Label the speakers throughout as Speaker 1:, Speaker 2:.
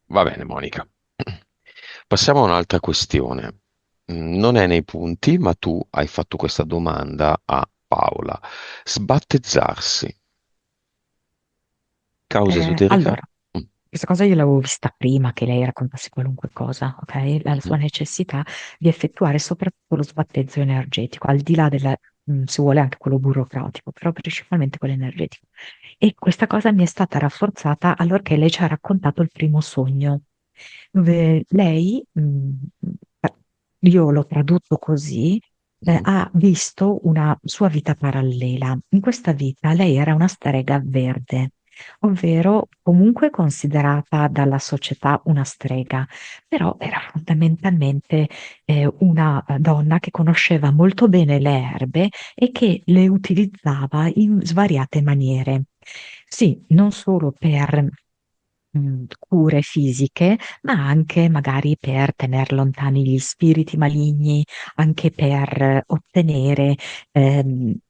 Speaker 1: Va bene, Monica. Passiamo a un'altra questione. Non è nei punti, ma tu hai fatto questa domanda a Paola. Sbattezzarsi, causa esoterica?
Speaker 2: Allora,
Speaker 1: Mm,
Speaker 2: questa cosa io l'avevo vista prima che lei raccontasse qualunque cosa, ok? La
Speaker 1: mhm.
Speaker 2: sua necessità di effettuare soprattutto lo sbattezzo energetico, al di là della, se vuole anche quello burocratico, però principalmente quello energetico. E questa cosa mi è stata rafforzata allorché lei ci ha raccontato il primo sogno, dove lei, io l'ho tradotto così,
Speaker 1: Mhm.
Speaker 2: ha visto una sua vita parallela. In questa vita lei era una strega verde, ovvero comunque considerata dalla società una strega, però era fondamentalmente una donna che conosceva molto bene le erbe e che le utilizzava in svariate maniere. Sì, non solo per cure fisiche, ma anche magari per tenere lontani gli spiriti maligni, anche per ottenere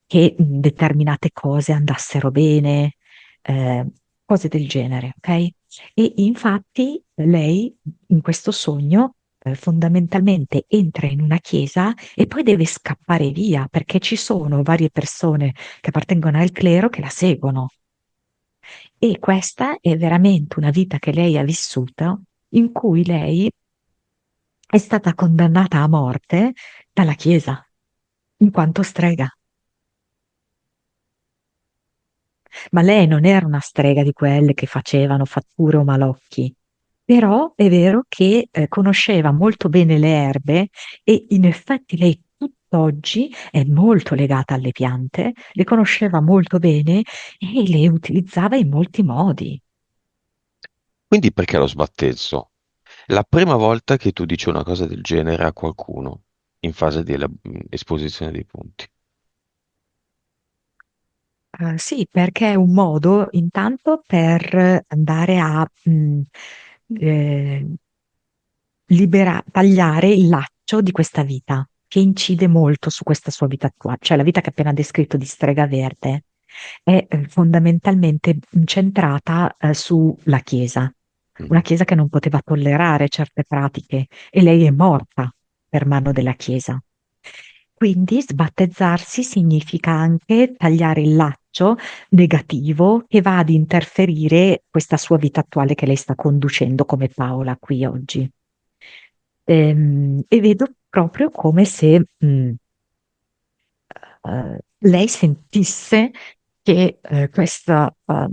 Speaker 2: che determinate cose andassero bene, eh, cose del genere, ok? E infatti lei in questo sogno fondamentalmente entra in una chiesa e poi deve scappare via perché ci sono varie persone che appartengono al clero che la seguono. E questa è veramente una vita che lei ha vissuto in cui lei è stata condannata a morte dalla Chiesa, in quanto strega. Ma lei non era una strega di quelle che facevano fatture o malocchi. Però è vero che conosceva molto bene le erbe e in effetti lei tutt'oggi è molto legata alle piante, le conosceva molto bene e le utilizzava in molti modi.
Speaker 1: Quindi perché lo sbattezzo? La prima volta che tu dici una cosa del genere a qualcuno in fase di esposizione dei punti.
Speaker 2: Sì, perché è un modo intanto per andare a eh, tagliare il laccio di questa vita, che incide molto su questa sua vita attuale, cioè la vita che ha appena descritto di strega verde è fondamentalmente incentrata sulla Chiesa, una
Speaker 1: Mhm.
Speaker 2: Chiesa che non poteva tollerare certe pratiche e lei è morta per mano della Chiesa. Quindi sbattezzarsi significa anche tagliare il laccio negativo che va ad interferire questa sua vita attuale che lei sta conducendo come Paola qui oggi. E vedo proprio come se lei sentisse che questa eh,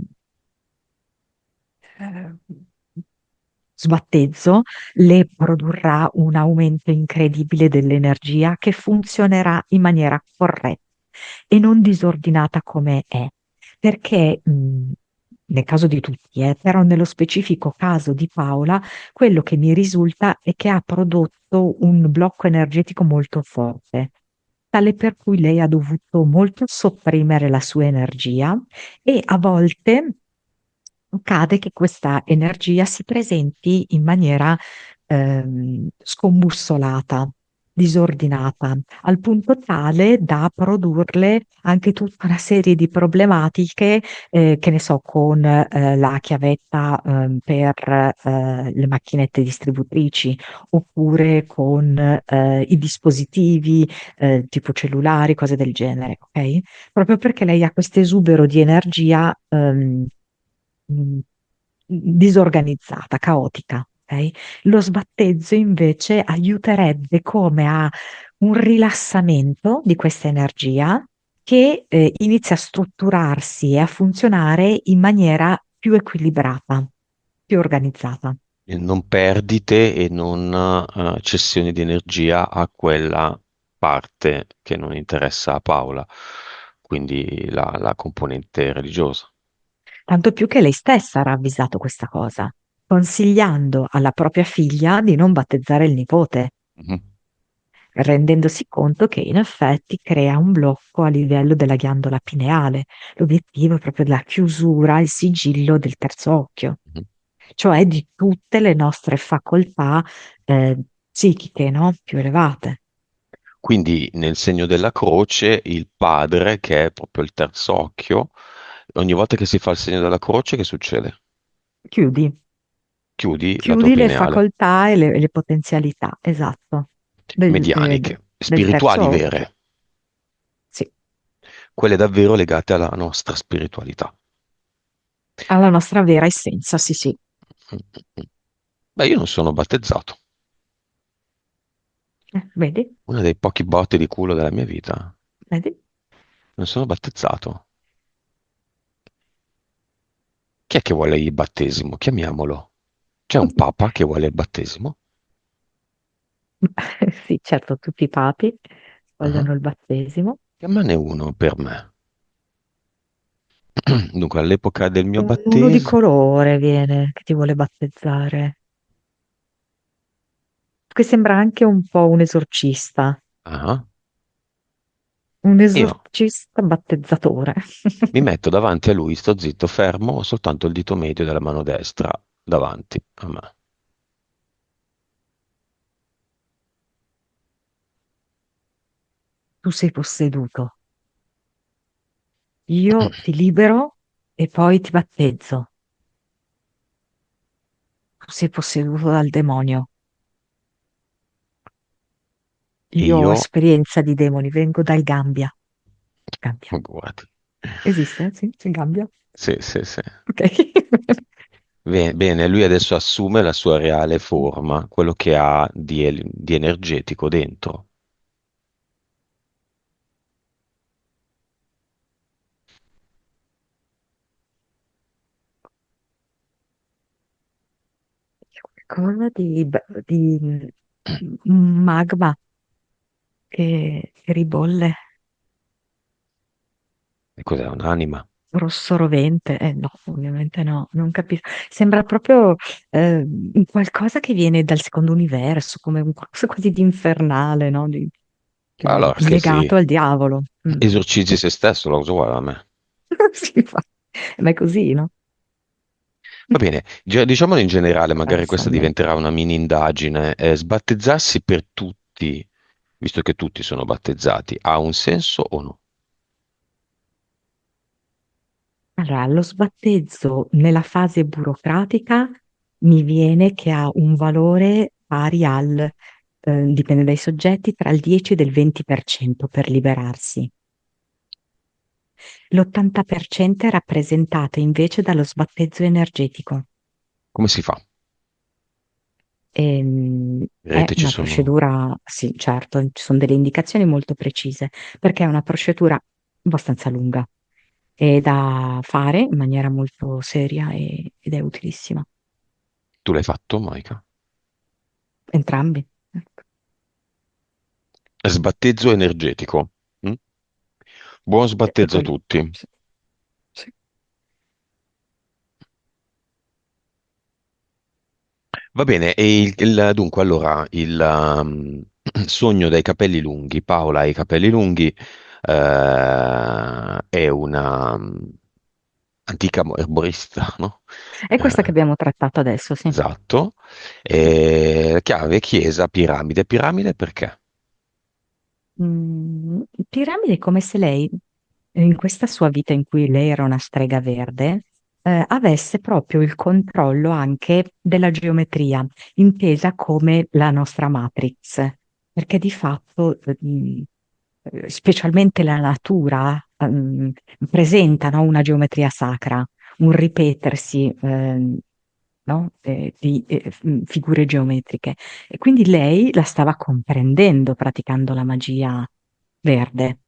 Speaker 2: sbattezzo le produrrà un aumento incredibile dell'energia che funzionerà in maniera corretta e non disordinata come è. Perché, nel caso di tutti, però nello specifico caso di Paola, quello che mi risulta è che ha prodotto un blocco energetico molto forte, tale per cui lei ha dovuto molto sopprimere la sua energia e a volte accade che questa energia si presenti in maniera scombussolata, disordinata, al punto tale da produrle anche tutta una serie di problematiche, che ne so, con la chiavetta per le macchinette distributrici, oppure con i dispositivi tipo cellulari, cose del genere, ok? Proprio perché lei ha questo esubero di energia mh, disorganizzata, caotica. Ok? Lo sbattezzo invece aiuterebbe come a un rilassamento di questa energia che inizia a strutturarsi e a funzionare in maniera più equilibrata, più organizzata.
Speaker 1: E non perdite e non cessioni di energia a quella parte che non interessa a Paola, quindi la componente religiosa.
Speaker 2: Tanto più che lei stessa ha ravvisato questa cosa, consigliando alla propria figlia di non battezzare il nipote,
Speaker 1: Mhm.
Speaker 2: rendendosi conto che in effetti crea un blocco a livello della ghiandola pineale. L'obiettivo è proprio la chiusura, il sigillo del terzo occhio,
Speaker 1: Mhm.
Speaker 2: cioè di tutte le nostre facoltà psichiche, no? Più elevate.
Speaker 1: Quindi nel segno della croce il padre, che è proprio il terzo occhio, ogni volta che si fa il segno della croce, che succede?
Speaker 2: Chiudi.
Speaker 1: chiudi la tua
Speaker 2: Chiudi le
Speaker 1: pineale.
Speaker 2: facoltà e le potenzialità, esatto,
Speaker 1: Medianiche,
Speaker 2: del terzo
Speaker 1: spirituali
Speaker 2: occhio.
Speaker 1: vere,
Speaker 2: Sì,
Speaker 1: quelle davvero legate alla nostra spiritualità.
Speaker 2: alla nostra vera essenza, sì, sì.
Speaker 1: Mm, mm, mm. Beh, io non sono battezzato.
Speaker 2: Vedi?
Speaker 1: Uno dei pochi botti di culo della mia vita.
Speaker 2: Vedi?
Speaker 1: Non sono battezzato. Chi è che vuole il battesimo? Chiamiamolo. C'è un papa che vuole il battesimo?
Speaker 2: Sì, certo, tutti i papi
Speaker 1: Ah,
Speaker 2: vogliono il battesimo.
Speaker 1: chiamane uno per me. Dunque, all'epoca del mio
Speaker 2: Uno di
Speaker 1: battesimo.
Speaker 2: colore viene che ti vuole battezzare, che sembra anche un po'
Speaker 1: Ah,
Speaker 2: un
Speaker 1: io
Speaker 2: esorcista battezzatore.
Speaker 1: mi metto davanti a lui, sto zitto, fermo, ho soltanto il dito medio della mano destra davanti a me.
Speaker 2: Tu sei posseduto, io ti libero e poi ti battezzo. Tu sei posseduto dal demonio.
Speaker 1: E
Speaker 2: Io ho
Speaker 1: io,
Speaker 2: esperienza di demoni, vengo dal Gambia. Gambia.
Speaker 1: guardi,
Speaker 2: Esiste? Sì, c'è Gambia.
Speaker 1: sì, sì, sì.
Speaker 2: Ok.
Speaker 1: Bene, lui adesso assume la sua reale forma, quello che ha di energetico dentro.
Speaker 2: Qualcosa di magma che ribolle,
Speaker 1: E cos'è un'anima?
Speaker 2: rosso rovente. No, ovviamente no, non capisco. Sembra proprio un qualcosa che viene dal secondo universo, come un qualcosa quasi di infernale, no?
Speaker 1: Allora, che sì,
Speaker 2: Legato al diavolo. Mm.
Speaker 1: esorcizzi se stesso, lo so, guarda a me.
Speaker 2: Si fa. Ma è così, no?
Speaker 1: Va bene, diciamolo in generale, magari questa
Speaker 2: Paradossalmente.
Speaker 1: diventerà una mini indagine. Sbattezzarsi per tutti, visto che tutti sono battezzati, ha un senso o no?
Speaker 2: Allora, lo sbattezzo nella fase burocratica mi viene che ha un valore pari dipende dai soggetti, tra il 10 e il 20% per liberarsi. L'80% è rappresentato invece dallo sbattezzo energetico.
Speaker 1: Come si fa?
Speaker 2: È
Speaker 1: Vedete, ci
Speaker 2: una
Speaker 1: sono...
Speaker 2: procedura, sì, certo, ci sono delle indicazioni molto precise, perché è una procedura abbastanza lunga e da fare in maniera molto seria ed è utilissima.
Speaker 1: Tu l'hai fatto, Monica?
Speaker 2: Entrambi. Ecco.
Speaker 1: Sbattezzo energetico. Mm? Buon
Speaker 2: E
Speaker 1: sbattezzo a
Speaker 2: poi,
Speaker 1: tutti.
Speaker 2: sì, sì.
Speaker 1: Va bene, e dunque allora sogno dai capelli lunghi, Paola ha i capelli lunghi, è una antica erborista, no?
Speaker 2: È questa che abbiamo trattato adesso, sì.
Speaker 1: Esatto.
Speaker 2: Sì.
Speaker 1: Chiave, chiesa, piramide. Piramide perché?
Speaker 2: Piramide è come se lei, in questa sua vita in cui lei era una strega verde, avesse proprio il controllo anche della geometria, intesa come la nostra matrix, perché di fatto, specialmente la natura, presenta, no, una geometria sacra, un ripetersi, no, di figure geometriche. E quindi lei la stava comprendendo praticando la magia verde.